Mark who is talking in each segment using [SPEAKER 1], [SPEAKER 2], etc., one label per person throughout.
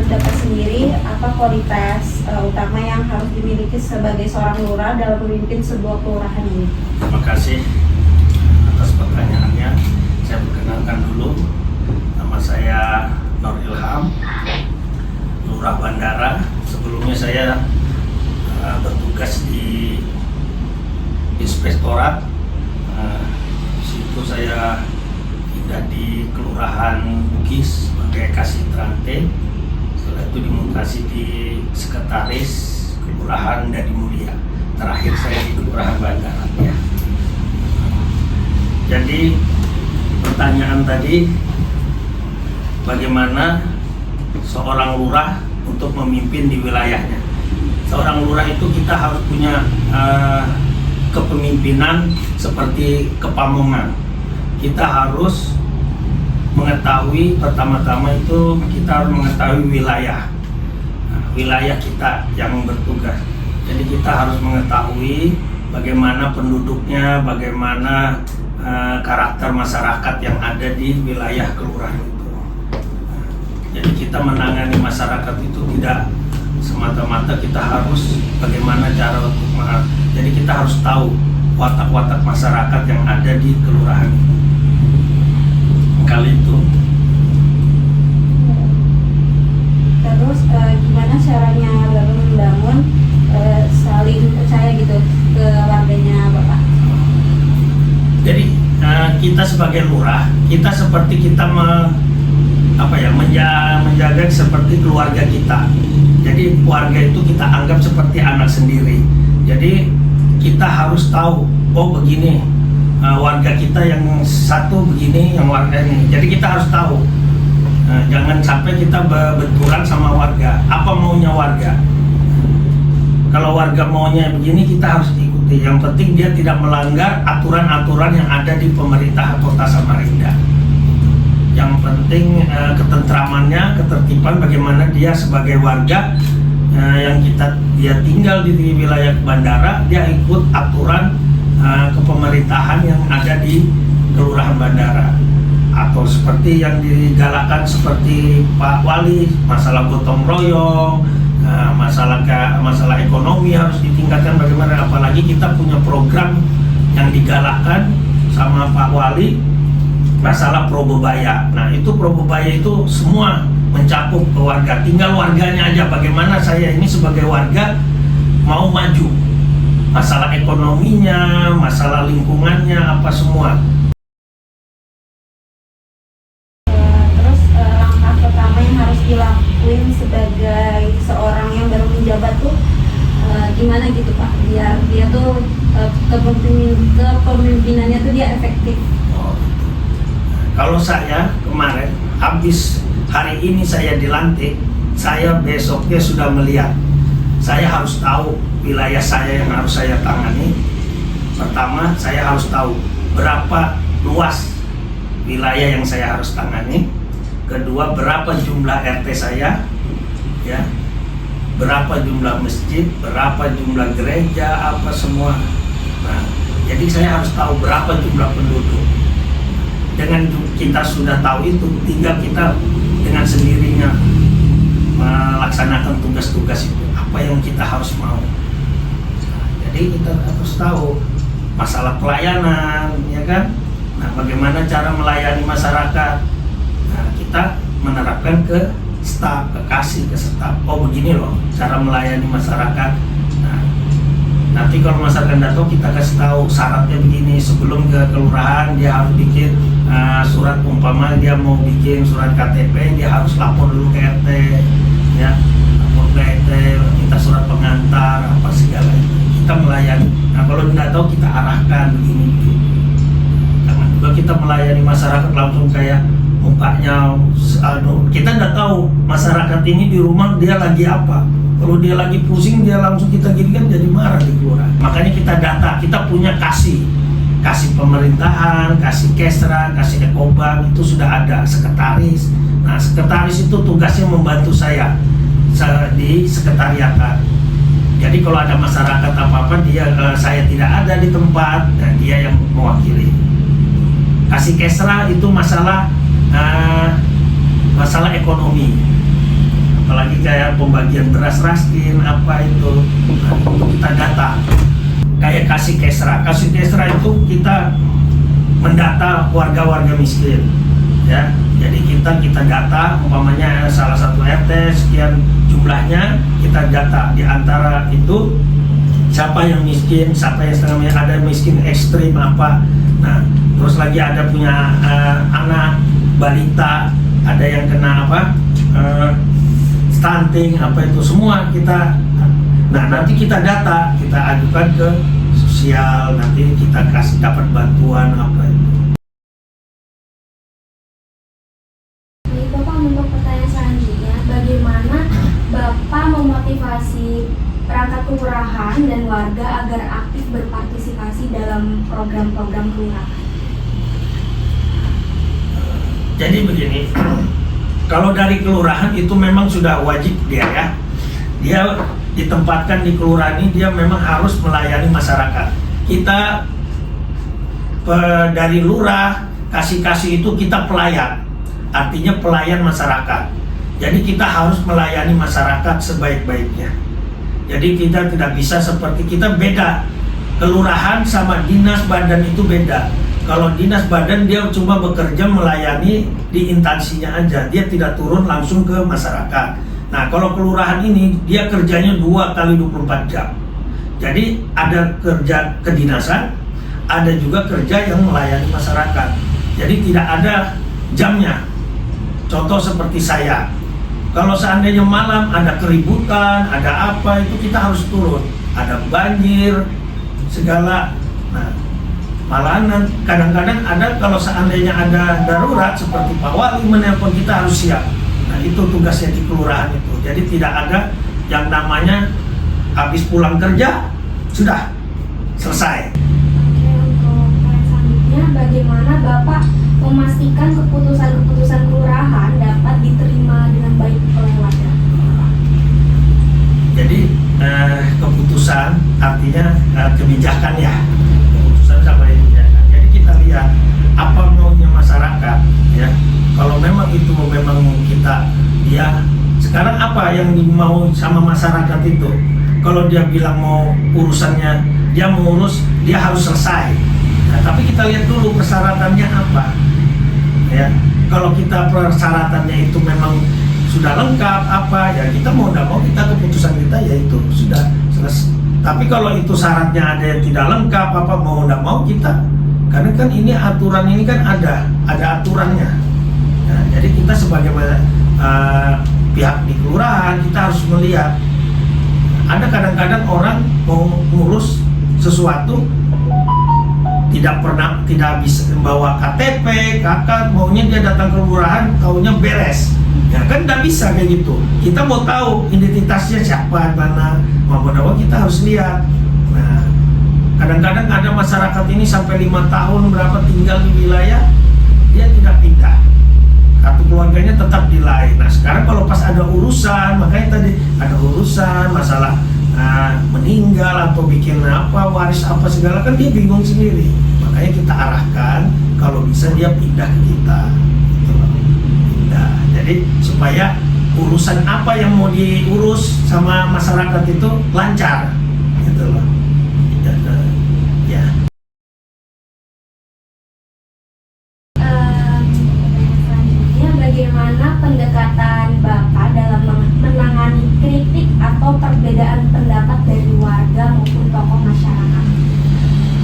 [SPEAKER 1] dapat sendiri apa kualitas utama yang harus dimiliki sebagai seorang lurah dalam memimpin sebuah kelurahan ini?
[SPEAKER 2] Terima kasih atas pertanyaannya. Saya perkenalkan dulu, nama saya Nur Ilham, Lurah Bandara. Sebelumnya saya bertugas di Inspektorat. Situ saya pindah di Kelurahan Bugis sebagai Kasih Trante. Setelah itu dimutasi di Sekretaris Kelurahan Dadi Mulia. Terakhir saya di Kelurahan Bandara. Ya. Jadi pertanyaan tadi, bagaimana seorang lurah untuk memimpin di wilayahnya? Seorang lurah itu kita harus punya kepemimpinan seperti kepamungan. Kita harus mengetahui, pertama-tama itu kita harus mengetahui wilayah, wilayah kita yang bertugas. Jadi kita harus mengetahui bagaimana penduduknya, bagaimana karakter masyarakat yang ada di wilayah kelurahan itu. Jadi kita menangani masyarakat itu tidak semata-mata kita harus bagaimana cara untuk jadi kita harus tahu watak-watak masyarakat yang ada di kelurahan itu. Kali itu.
[SPEAKER 1] Terus gimana caranya Bapak membangun saling percaya gitu ke warganya Bapak?
[SPEAKER 2] Jadi kita sebagai lurah, kita seperti kita menjaga seperti keluarga kita. Jadi keluarga itu kita anggap seperti anak sendiri. Jadi kita harus tahu, oh begini warga kita yang satu begini, yang warga ini. Jadi kita harus tahu. Jangan sampai kita benturan sama warga. Apa maunya warga? Kalau warga maunya begini, kita harus ikuti. Yang penting dia tidak melanggar aturan-aturan yang ada di pemerintah Kota Samarinda. Yang penting ketentramannya, ketertiban, bagaimana dia sebagai warga yang dia tinggal di wilayah bandara, dia ikut aturan kepemerintahan yang ada di Kelurahan Bandara. Atau seperti yang digalakkan seperti Pak Wali, masalah gotong royong, masalah ekonomi harus ditingkatkan bagaimana, apalagi kita punya program yang digalakkan sama Pak Wali, masalah Probebaya. Nah itu Probebaya itu semua mencakup ke warga, tinggal warganya aja bagaimana saya ini sebagai warga mau maju, masalah ekonominya, masalah lingkungannya, apa semua.
[SPEAKER 1] Terus langkah pertama yang harus dilakuin sebagai seorang yang baru menjabat tuh gimana gitu Pak, biar dia tuh kepemimpinannya tuh dia efektif?
[SPEAKER 2] Kalau saya kemarin, habis hari ini saya dilantik, saya besoknya sudah melihat. Saya harus tahu wilayah saya yang harus saya tangani. Pertama, saya harus tahu berapa luas wilayah yang saya harus tangani. Kedua, berapa jumlah RT saya, ya, berapa jumlah masjid, berapa jumlah gereja, apa semua. Nah, jadi saya harus tahu berapa jumlah penduduk. Dengan kita sudah tahu itu, tinggal kita dengan sendirinya melaksanakan tugas-tugas itu, apa yang kita harus mau. Nah, jadi kita harus tahu masalah pelayanan, ya kan? Nah, bagaimana cara melayani masyarakat? Nah, kita menerapkan ke staf, ke kasih, ke staf. Oh begini loh cara melayani masyarakat. Nah, nanti kalau masyarakat datang kita kasih tahu syaratnya begini. Sebelum ke kelurahan dia harus bikin surat, umpama dia mau bikin surat KTP, dia harus lapor dulu ke RT, ya, lapor ke RT, minta surat pengantar, apa segala itu. Kita melayani. Nah kalau tidak tahu kita arahkan begini. Jangan juga kita melayani masyarakat langsung kayak mukanya, kita tidak tahu masyarakat ini di rumah dia lagi apa. Kalau dia lagi pusing, dia langsung kita gini kan jadi marah di kelurahan. Makanya kita data, kita punya kasih pemerintahan, kasih kesra, kasih ekobank, itu sudah ada sekretaris. Nah sekretaris itu tugasnya membantu saya di sekretariatan. Jadi kalau ada masyarakat apa-apa, saya tidak ada di tempat, dan dia yang mewakili. Kasih kesra itu masalah ekonomi, apalagi lagi kayak pembagian beras raskin apa itu, nah, itu kita data. Kayak kasih kesra itu kita mendata warga-warga miskin, ya. Jadi kita data, umpamanya salah satu RT sekian jumlahnya, kita data di antara itu siapa yang miskin, siapa yang setengah miskin, ada miskin ekstrim apa. Nah, terus lagi ada punya anak balita, ada yang kena apa stunting apa itu semua kita. Nah, nanti kita data, kita ajukan ke sosial, nanti kita kasih dapat bantuan apa itu.
[SPEAKER 3] Baik Bapak, untuk pertanyaan selanjutnya, bagaimana Bapak memotivasi perangkat kelurahan dan warga agar aktif berpartisipasi dalam program-program kelurahan?
[SPEAKER 2] Jadi begini, kalau dari kelurahan itu memang sudah wajib dia ditempatkan di kelurahan ini, dia memang harus melayani masyarakat. Kita dari lurah kasih itu kita pelayan, artinya pelayan masyarakat. Jadi kita harus melayani masyarakat sebaik-baiknya. Jadi kita tidak bisa seperti kita beda. Kelurahan sama dinas badan itu beda. Kalau dinas badan dia cuma bekerja melayani di instansinya aja, dia tidak turun langsung ke masyarakat. Nah, kalau kelurahan ini dia kerjanya 2 kali 24 jam. Jadi ada kerja kedinasan, ada juga kerja yang melayani masyarakat. Jadi tidak ada jamnya. Contoh seperti saya, kalau seandainya malam ada keributan, ada apa, itu kita harus turun. Ada banjir, segala. Nah, malahan kadang-kadang ada, kalau seandainya ada darurat seperti Pak Wali menelpon, kita harus siap. Nah, itu tugasnya di kelurahan itu. Jadi tidak ada yang namanya habis pulang kerja sudah selesai.
[SPEAKER 3] Oke, untuk pertanyaan selanjutnya, bagaimana Bapak memastikan keputusan-keputusan kelurahan dapat diterima dengan baik oleh warga?
[SPEAKER 2] Jadi keputusan artinya kebijakan ya. Keputusan sama kebijakan. Jadi kita lihat apa maunya masyarakat ya. Kalau memang itu memang kita ya, sekarang apa yang mau sama masyarakat itu? Kalau dia bilang mau urusannya, dia mengurus, dia harus selesai. Nah, tapi kita lihat dulu persyaratannya apa. Ya, kalau kita persyaratannya itu memang sudah lengkap apa ya, kita mau tidak mau kita keputusan kita yaitu sudah selesai. Tapi kalau itu syaratnya ada yang tidak lengkap apa, mau tidak mau kita, karena kan ini aturan ini kan ada aturannya. Nah, jadi kita sebagai pihak di kelurahan kita harus melihat. Ada kadang-kadang orang mau ngurus sesuatu tidak bisa membawa KTP, kakak maunya dia datang ke kelurahan, taunya beres. Ya kan tidak bisa kayak gitu. Kita mau tahu identitasnya siapa, mana, maupun apa kita harus lihat. Nah, kadang-kadang ada masyarakat ini sampai 5 tahun berapa tinggal di wilayah, dia tidak pindah. Kartu keluarganya tetap di lain. Nah, sekarang kalau pas ada urusan, makanya tadi ada urusan masalah meninggal atau bikin apa, waris apa segala, kan dia bingung sendiri. Makanya kita arahkan kalau bisa dia pindah ke kita. Gitu loh. Pindah. Jadi supaya urusan apa yang mau diurus sama masyarakat itu lancar. Gitu loh. Ya.
[SPEAKER 3] Bagaimana pendekatan Bapak dalam menangani kritik atau perbedaan pendapat dari warga maupun tokoh masyarakat?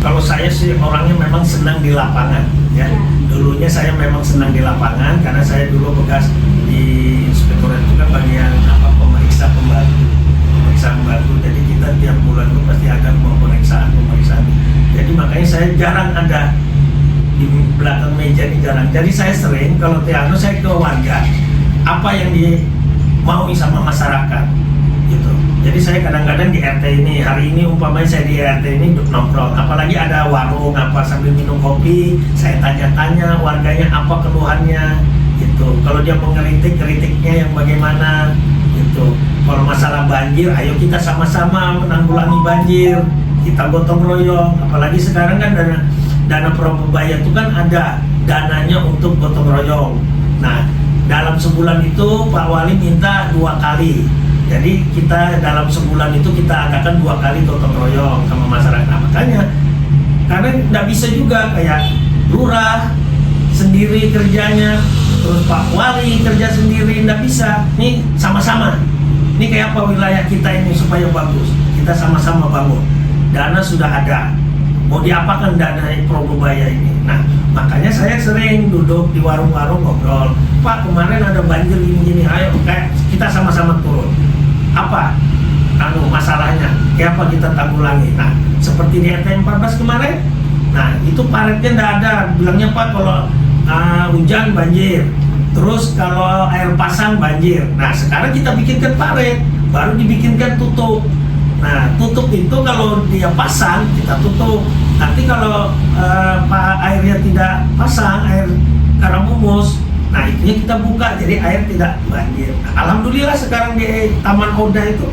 [SPEAKER 2] Kalau saya sih orangnya memang senang di lapangan ya. Dulunya saya memang senang di lapangan karena saya dulu bekas di inspektorat itu kan bagian pemeriksa pembantu. Jadi kita tiap bulan itu pasti ada pemeriksaan. Jadi makanya saya jarang ada di belakang meja ini, jarang. Jadi saya sering kalau teatro saya ke warga, apa yang mau sama masyarakat gitu. Jadi saya kadang-kadang di RT ini, hari ini umpamanya saya di RT ini nongkrong, apalagi ada warung apa sambil minum kopi, saya tanya-tanya warganya apa keluhannya gitu. Kalau dia mau kritiknya yang bagaimana gitu. Kalau masalah banjir, ayo kita sama-sama menanggulangi banjir, kita gotong royong. Apalagi sekarang kan dana Pramuka itu kan ada dananya untuk gotong royong. Nah, dalam sebulan itu Pak Wali minta 2 kali. Jadi kita dalam sebulan itu kita adakan 2 kali gotong royong sama masyarakat. Nah, makanya karena nggak bisa juga kayak lurah sendiri kerjanya, terus Pak Wali kerja sendiri, nggak bisa. Ini sama-sama. Ini kayak apa wilayah kita ini supaya bagus? Kita sama-sama bangun. Dana sudah ada. Mau diapakan dana Probebaya ini? Nah, makanya saya sering duduk di warung-warung ngobrol. Pak, kemarin ada banjir gini-gini. Ayo, kayak kita sama-sama turun. Apa masalahnya? Kayak apa kita tanggulangi? Nah, seperti di RT 14 kemarin. Nah, itu paretnya nggak ada. Bilangnya Pak, kalau hujan banjir. Terus kalau air pasang banjir. Nah, sekarang kita bikinkan paret, baru dibikinkan tutup. Nah, tutup itu kalau dia pasang, kita tutup. Nanti kalau airnya tidak pasang, air Karamumus, nah itunya kita buka, jadi air tidak banjir. Nah, alhamdulillah sekarang di Taman Oda itu,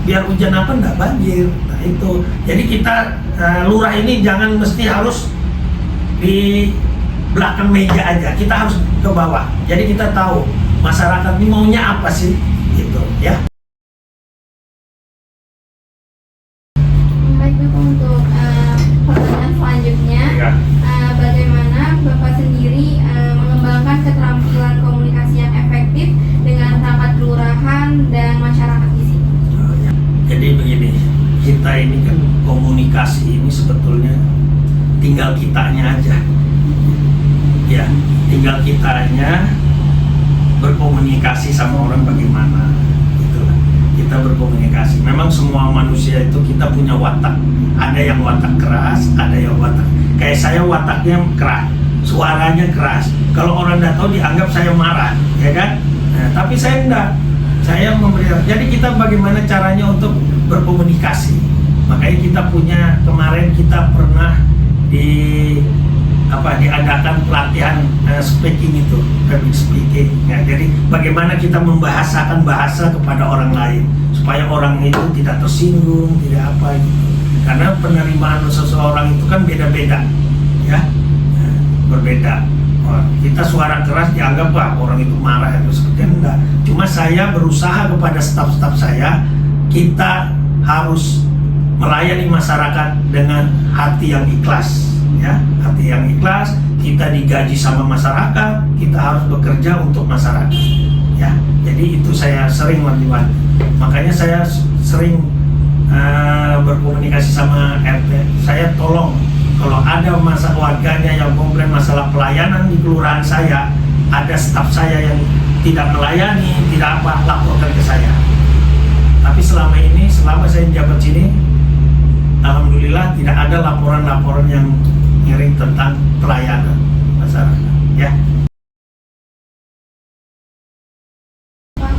[SPEAKER 2] biar hujan apa nggak banjir. Nah itu, jadi kita lurah ini jangan mesti harus di belakang meja aja, kita harus ke bawah. Jadi kita tahu masyarakat ini maunya apa sih, gitu ya.
[SPEAKER 3] Baik Bapak, untuk pertanyaan selanjutnya,
[SPEAKER 2] Ya.
[SPEAKER 3] Bagaimana Bapak sendiri mengembangkan keterampilan komunikasi yang efektif dengan perangkat kelurahan dan masyarakat di sini?
[SPEAKER 2] Jadi begini, kita ini kan komunikasi ini sebetulnya tinggal kitanya aja. Ya, tinggal kitanya berkomunikasi sama orang bagaimana. Itulah. Kita berkomunikasi. Memang semua manusia itu kita punya watak. Ada yang watak keras, ada yang watak. Kayak saya wataknya keras, suaranya keras. Kalau orang tidak tahu dianggap saya marah, ya kan? Nah, tapi saya enggak. Saya memberi. Jadi kita bagaimana caranya untuk berkomunikasi. Makanya kita punya, kemarin kita pernah diadakan pelatihan speaking itu, public speaking. Ya, jadi bagaimana kita membahasakan bahasa kepada orang lain supaya orang itu tidak tersinggung, tidak apa gitu. Karena penerimaan seseorang itu kan beda-beda, ya, berbeda. Kita suara keras dianggap orang itu marah itu seperti enggak. Cuma saya berusaha kepada staf-staf saya, kita harus melayani masyarakat dengan hati yang ikhlas, ya, hati yang ikhlas. Kita digaji sama masyarakat, kita harus bekerja untuk masyarakat, ya. Jadi itu saya sering wanti-wanti. Makanya saya sering berkomunikasi sama RT. Saya tolong kalau ada warganya yang komplain masalah pelayanan di kelurahan saya, ada staf saya yang tidak melayani, tidak apa, laporkan ke saya. Tapi selama ini, selama saya menjabat sini, alhamdulillah tidak ada laporan-laporan yang miring tentang pelayanan masyarakat, ya.
[SPEAKER 3] Pak,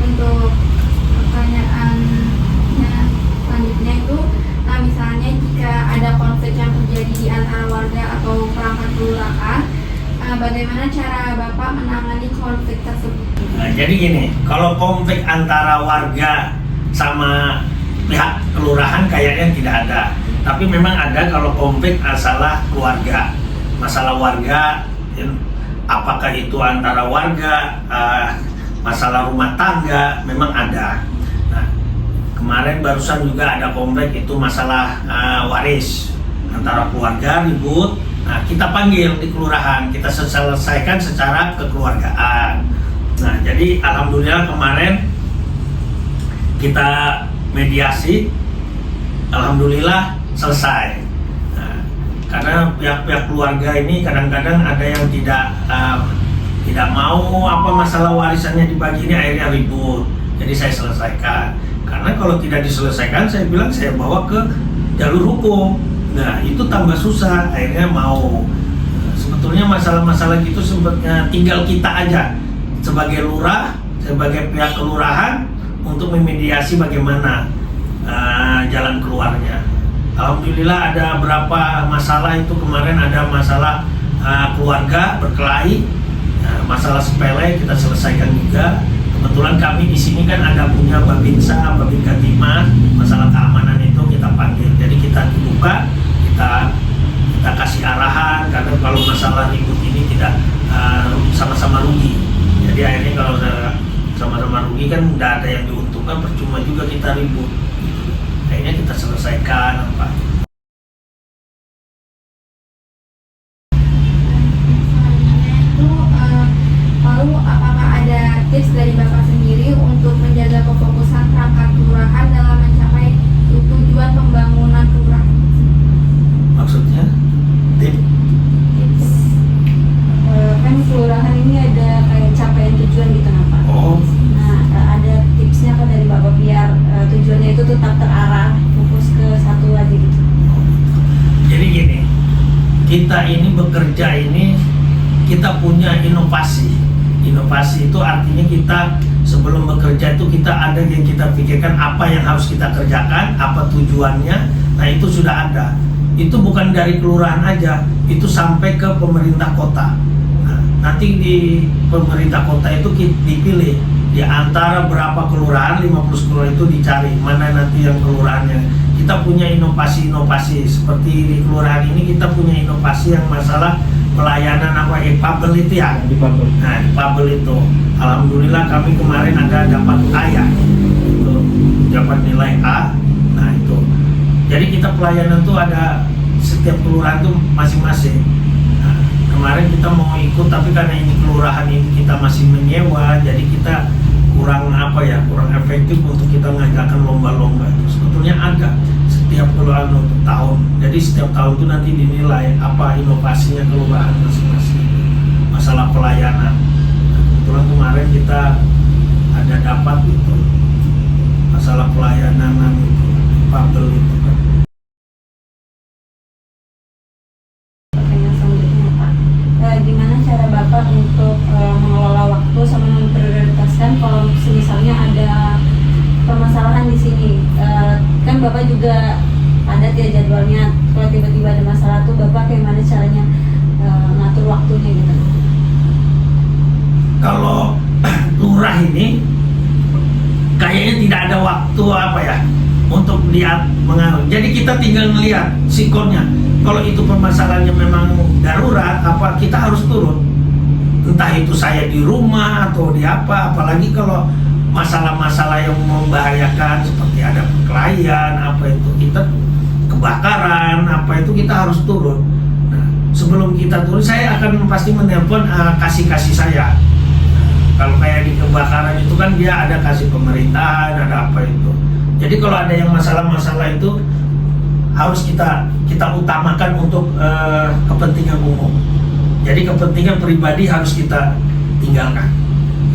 [SPEAKER 3] untuk pertanyaannya selanjutnya itu, misalnya jika ada konflik yang terjadi di antara warga atau perangkat kelurahan, bagaimana cara Bapak menangani konflik tersebut?
[SPEAKER 2] Nah, jadi gini, kalau konflik antara warga sama pihak kelurahan kayaknya tidak ada. Tapi memang ada kalau konflik masalah keluarga, masalah warga, apakah itu antara warga, masalah rumah tangga, memang ada. Nah, kemarin barusan juga ada konflik itu masalah waris antara keluarga ribut. Nah, kita panggil di kelurahan, kita selesaikan secara kekeluargaan. Nah, jadi alhamdulillah kemarin kita mediasi, alhamdulillah selesai. Nah, karena pihak-pihak keluarga ini kadang-kadang ada yang tidak mau apa masalah warisannya dibagi, ini akhirnya ribut. Jadi saya selesaikan. Karena kalau tidak diselesaikan, saya bilang saya bawa ke jalur hukum. Nah, itu tambah susah, akhirnya mau. Sebetulnya masalah-masalah gitu sebetulnya tinggal kita aja sebagai lurah, sebagai pihak kelurahan untuk memediasi bagaimana jalan keluarnya. Alhamdulillah ada berapa masalah itu kemarin, ada masalah keluarga berkelahi, masalah sepele kita selesaikan juga. Kebetulan kami di sini kan ada punya Babinsa, Babin Katimas, masalah keamanan itu kita panggil. Jadi kita buka, kita kasih arahan, karena kalau masalah ribut ini tidak sama-sama rugi. Jadi akhirnya kalau sama-sama rugi kan tidak ada yang diuntungkan, percuma juga kita ribut. Akhirnya kita selesaikan apa.
[SPEAKER 3] Lalu apakah ada tips dari Bapak sendiri untuk menjaga kefokusan perangkat kelurahan dalam mencapai tujuan pembangunan kelurahan?
[SPEAKER 2] Maksudnya tips
[SPEAKER 1] Kan kelurahan ini ada kayak capaian tujuan gitu kan Pak.
[SPEAKER 2] oh
[SPEAKER 1] Nah, ada tipsnya kan dari Bapak biar tujuannya itu tetap terarah, fokus ke satu aja gitu.
[SPEAKER 2] jadi gini, kita ini bekerja ini kita punya inovasi. Inovasi itu artinya kita sebelum bekerja itu kita ada yang kita pikirkan apa yang harus kita kerjakan, apa tujuannya. Nah itu sudah ada. Itu bukan dari kelurahan aja, itu sampai ke pemerintah kota. Nah, nanti di pemerintah kota itu dipilih di antara berapa kelurahan, 50 kelurahan itu dicari mana nanti yang kelurahannya. Kita punya inovasi-inovasi seperti di kelurahan ini kita punya inovasi yang masalah pelayanan apa Pabel itu ya. Nah, di Pabel itu alhamdulillah kami kemarin ada dapat A ya. Itu dapat nilai A. Nah, itu. Jadi kita pelayanan tuh ada setiap kelurahan tuh masing-masing. Nah, kemarin kita mau ikut tapi karena ini kelurahan ini kita masih menyewa, jadi kita kurang kurang efektif untuk kita ngajakan lomba-lomba. Sebetulnya ada setiap kelurahan untuk tahun. Jadi setiap tahun itu nanti dinilai apa inovasinya kelurahan masing-masing. Masalah pelayanan. Nah, kebetulan kemarin kita ada dapat itu masalah pelayanan itu Pabel itu kan.
[SPEAKER 1] Pertanyaan selanjutnya Pak, gimana cara Bapak untuk mengelola waktu sama memprioritaskan kalau misalnya ada permasalahan di sini? Kan Bapak juga padat ya jadwalnya, kalau tiba-tiba ada masalah tuh Bapak gimana caranya ngatur waktunya gitu?
[SPEAKER 2] Kalau lurah ini kayaknya tidak ada waktu untuk lihat mengaruh. Jadi kita tinggal melihat sikonnya. Kalau itu permasalahannya memang darurat, kita harus turun. Entah itu saya di rumah atau di apalagi kalau masalah-masalah yang membahayakan seperti ada perkelahian itu kita kebakaran itu kita harus turun. Nah, sebelum kita turun saya akan pasti menelpon kasih saya. Kalau kayak di kebakaran itu kan dia ada kasih pemerintahan, ada itu. Jadi kalau ada yang masalah-masalah itu harus kita utamakan untuk kepentingan umum. Jadi kepentingan pribadi harus kita tinggalkan.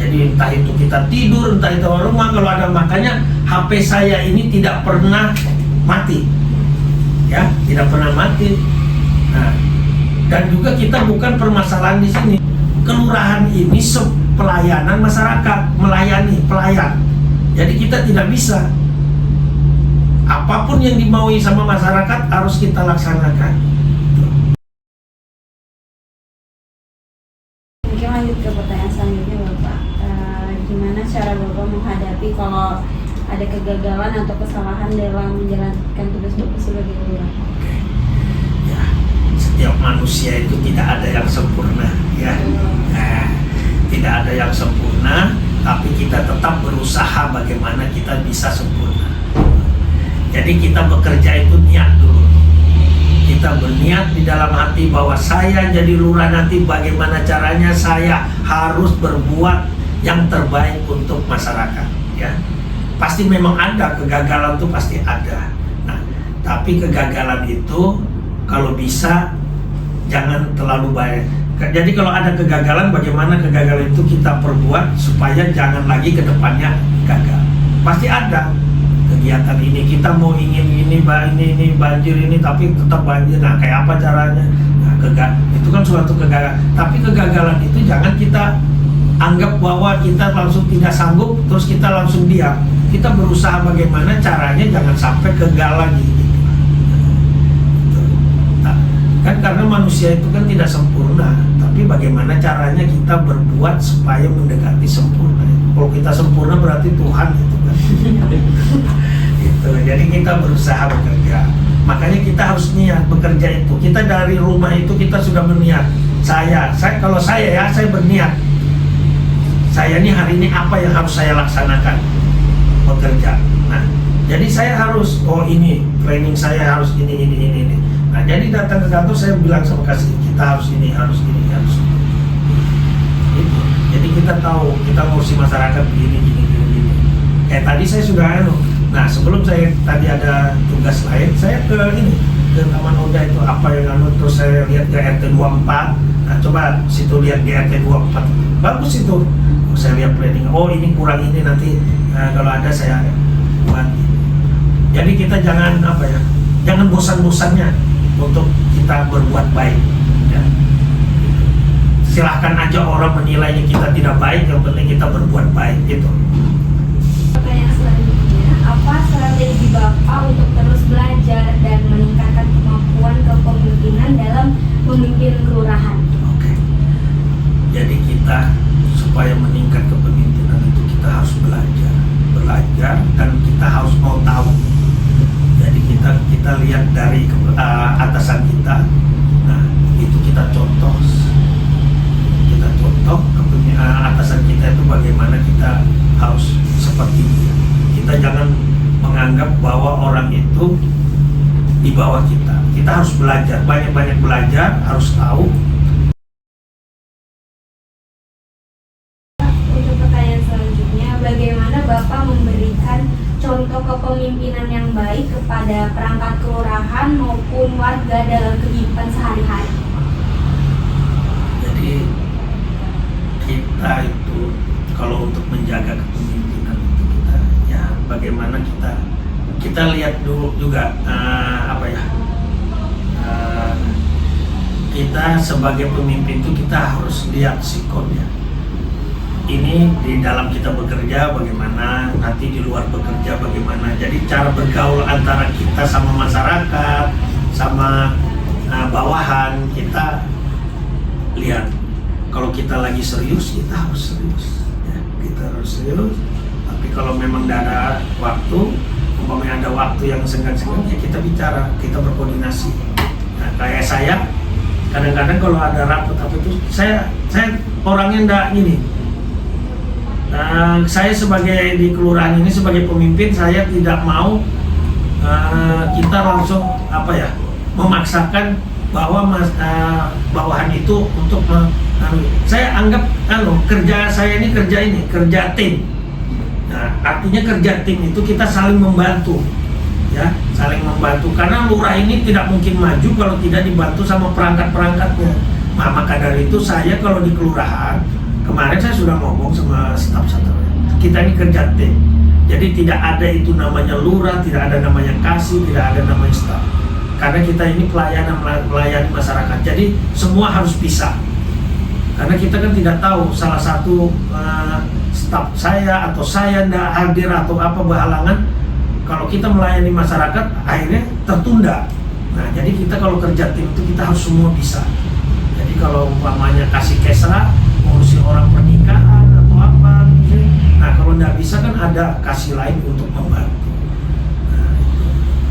[SPEAKER 2] Jadi entah itu kita tidur, entah itu rumah, kalau ada, makanya HP saya ini tidak pernah mati, ya, tidak pernah mati. Nah, dan juga kita bukan permasalahan di sini. Kelurahan ini pelayanan masyarakat, melayani pelayan. Jadi kita tidak bisa apapun yang dimaui sama masyarakat harus kita laksanakan.
[SPEAKER 1] Mungkin lanjut ke pertanyaan selanjutnya Bapak, gimana cara Bapak menghadapi kalau ada kegagalan atau kesalahan dalam menjalankan tugas Bapak sebagai lurah?
[SPEAKER 2] Ya, setiap manusia itu tidak ada yang sempurna, ya. Nah, tidak ada yang sempurna, tapi kita tetap berusaha bagaimana kita bisa sempurna. Jadi kita bekerja itu niat dulu. Kita berniat di dalam hati bahwa saya jadi lurah nanti bagaimana caranya saya harus berbuat yang terbaik untuk masyarakat, ya. Pasti memang ada kegagalan, itu pasti ada. Nah, tapi kegagalan itu kalau bisa jangan terlalu banyak. Jadi kalau ada kegagalan, bagaimana kegagalan itu kita perbuat supaya jangan lagi ke depannya gagal. Pasti ada kegiatan ini, kita mau ingin ini banjir ini tapi tetap banjir. Nah, kayak apa caranya? Nah, itu kan suatu kegagalan. Tapi kegagalan itu jangan kita anggap bahwa kita langsung tidak sanggup terus kita langsung diam. Kita berusaha bagaimana caranya jangan sampai gagal lagi. Kan karena manusia itu kan tidak sempurna, tapi bagaimana caranya kita berbuat supaya mendekati sempurna. Kalau kita sempurna berarti Tuhan itu kan. Gitu. Jadi kita berusaha bekerja. Makanya kita harus niat bekerja itu. Kita dari rumah itu kita sudah berniat. saya kalau saya berniat, saya ini hari ini apa yang harus saya laksanakan, bekerja. Nah, jadi saya harus, oh ini training saya harus ini. Nah, jadi datang ke kantor saya bilang sama kasih, kita harus ini. Gitu. Jadi kita tahu kita ngurusi masyarakat begini. Kayak tadi saya sudah nah sebelum saya tadi ada tugas lain, saya ke Taman Oda itu apa yang terus saya lihat ke RT 24. Nah coba situ lihat di RT 24, bagus itu. Saya lihat planning, oh ini kurang ini nanti kalau ada saya buat. Jadi kita jangan jangan bosan-bosannya untuk kita berbuat baik. Ya. Silahkan aja orang menilainya kita tidak baik, yang penting kita berbuat baik gitu.
[SPEAKER 3] Pertanyaan selanjutnya, apa strategi Bapak untuk terus belajar dan meningkatkan kemampuan kepemimpinan dalam memimpin kelurahan?
[SPEAKER 2] Oke. Jadi kita supaya meningkat kepemimpinan itu kita harus belajar dan kita harus mau tahu. Jadi kita lihat dari atasan kita, nah itu kita contoh atasan kita itu bagaimana kita harus seperti dia. Kita jangan menganggap bahwa orang itu di bawah kita. Kita harus belajar, banyak-banyak belajar, harus tahu.
[SPEAKER 3] Untuk pertanyaan selanjutnya, bagaimana Bapak memberikan contoh kepemimpinan yang baik kepada perangkat kelurahan maupun warga dalam kehidupan sehari-hari?
[SPEAKER 2] Jadi kita itu kalau untuk menjaga kepemimpinan itu kita ya bagaimana kita lihat dulu juga kita sebagai pemimpin itu kita harus lihat sikonnya. Ini di dalam kita bekerja bagaimana, nanti di luar bekerja bagaimana. Jadi cara bergaul antara kita sama masyarakat, sama bawahan, kita lihat. Kalau kita lagi serius, kita harus serius. Ya, kita harus serius. Tapi kalau memang tidak ada waktu, umpamanya ada waktu yang senggang-senggang, ya kita bicara, kita berkoordinasi. Nah, kayak saya, kadang-kadang kalau ada rapat apa itu, saya orangnya tidak gini. Saya sebagai di kelurahan ini sebagai pemimpin, saya tidak mau kita langsung memaksakan bahwa bawahan itu untuk saya anggap kerja saya ini kerja tim. Nah, artinya kerja tim itu kita saling membantu, ya, saling membantu. Karena lurah ini tidak mungkin maju kalau tidak dibantu sama perangkat-perangkatnya. Nah, maka dari itu saya kalau di kelurahan kemarin saya sudah ngomong sama staf kita ini kerja tim. Jadi tidak ada itu namanya lurah, tidak ada namanya kasih, tidak ada namanya staf. Karena kita ini melayani masyarakat. Jadi semua harus bisa. Karena kita kan tidak tahu salah satu staf saya atau saya tidak hadir atau apa berhalangan, kalau kita melayani masyarakat akhirnya tertunda. Nah, jadi kita kalau kerja tim itu kita harus semua bisa. Jadi kalau umpamanya kasih kesra, ngurusi orang pernikahan atau apa, nah kalau tidak bisa kan ada kasih lain untuk membantu. Nah,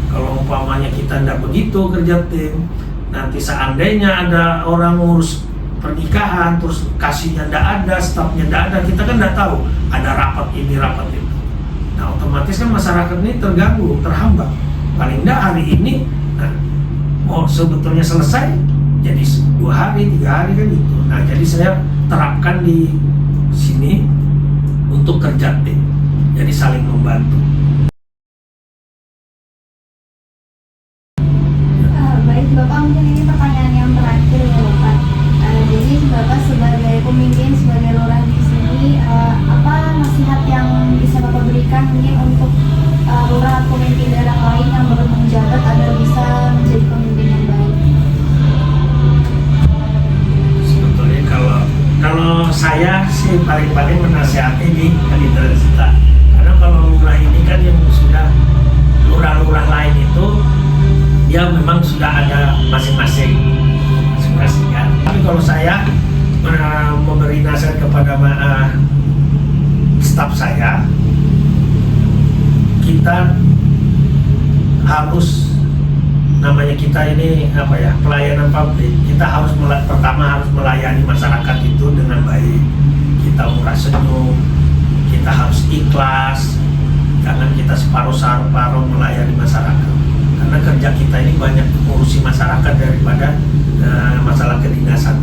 [SPEAKER 2] kalau umpamanya kita tidak begitu kerja tim, nanti seandainya ada orang ngurus pernikahan, terus kasihnya tidak ada, stafnya tidak ada, kita kan tidak tahu ada rapat ini, rapat itu. Nah, otomatis kan masyarakat ini terganggu, terhambat. Paling tidak hari ini, nah, mau sebetulnya selesai, jadi 2 hari, 3 hari kan gitu. Nah, jadi saya terapkan di sini untuk kerja tim, jadi saling membantu.
[SPEAKER 3] Baik Bapak, mungkin ini pertanyaan yang terakhir ya Bapak. Jadi Bapak sebagai pemimpin, sebagai lurah di sini, apa nasihat yang bisa Bapak berikan mungkin untuk lurah atau pemimpin daerah lain yang baru menjabat agar bisa menjadi pemimpin yang baik?
[SPEAKER 2] Sebetulnya kalau saya sih paling menasihati di Kalimantan. Karena kalau lurah ini kan yang sudah lurah-lurah lain itu dia memang sudah ada masing-masing kan. Tapi kalau saya memberi nasihat kepada staf saya, kita harus namanya kita ini apa ya, pelayanan publik, kita harus pertama harus melayani masyarakat itu dengan baik. Kita murah senyum, kita harus ikhlas, jangan kita separuh-separuh melayani masyarakat. Karena kerja kita ini banyak mengurusi masyarakat daripada masalah kedinasan.